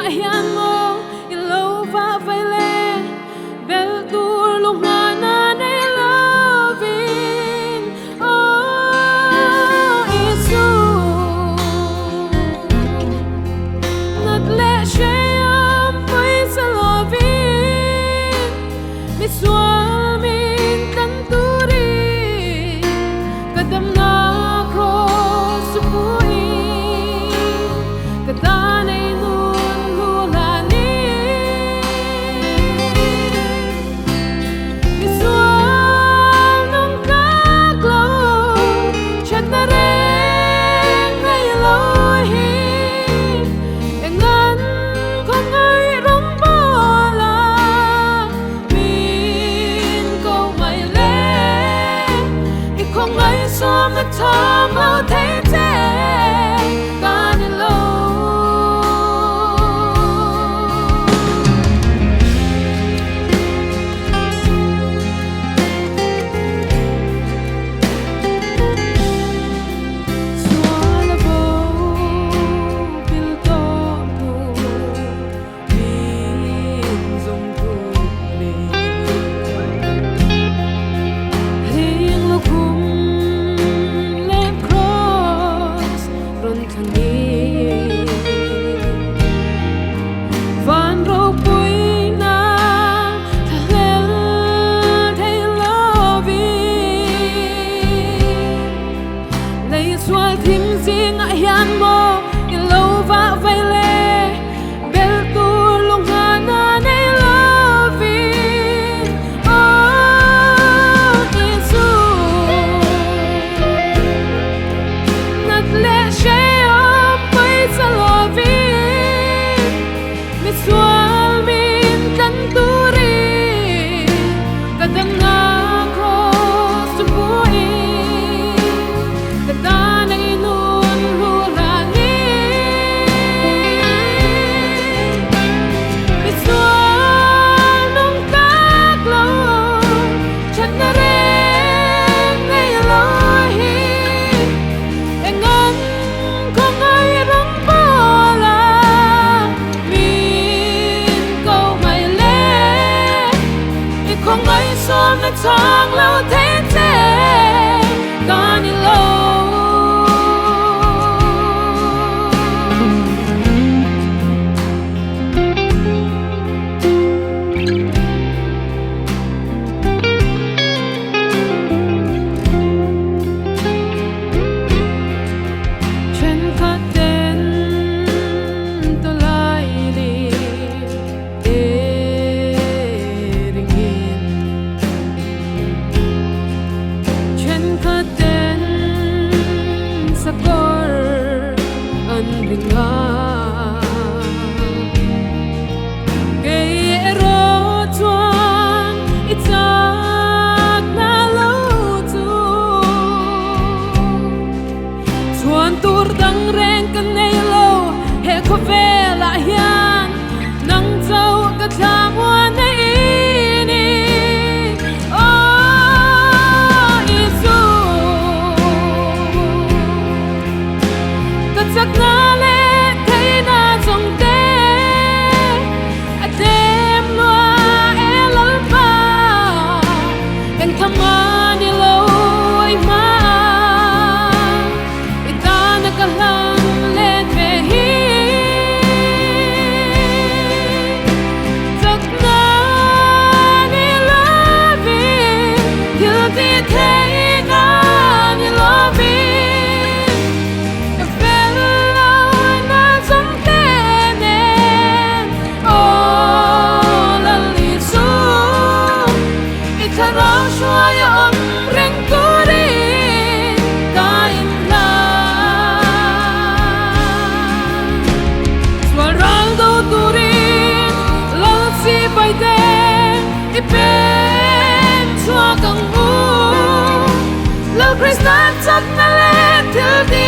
ngã hian mo ilo va vai le bel tur lu nga na nei loving oh isu nat le sham pai sa loving mi swal min tan turi kadam na cross pui kadane nun hulani mi swal nong kaklo chat na reng ngay lohi engan kong ay rong bola min ko mai le ikong ay som na tham lao thế thế gani lo swala bo pil to tu min zong tu li hing lo kum le cross ron thang ni van ro pui na thel thei loving lấy xoay thím riêng ngại hian mo ilo va vai le bel tu lung nga na nei loving oh isu nat le she am pai sa loving mi swal min tan turi kadang na cross pui kadane nun hulani mi swal nong kaklo chat na reng ngay lohi engan kong ay rong bola min ko mai le ikong ay som na chang lao thế thế gani lo chen ka ten to lai li e ringin chen ka ten sa kor an ringa kay ero chuan itak na lo tu chuan tur dang reng kan nei lo he ko vela hian nang chau ka thlang wa nei ni oh isu ka chak na le thei na chong te a dem loa e lal pa en thama ni lo ai ma itana ka lang len ve hi chak na ni loving you ti thei na ni loving e fel lo na som te nen oh lal li su itara shwa ya om reng kuri kain la swaral do turin lal si pai de ipen chua kang u lal kristan chak na le til di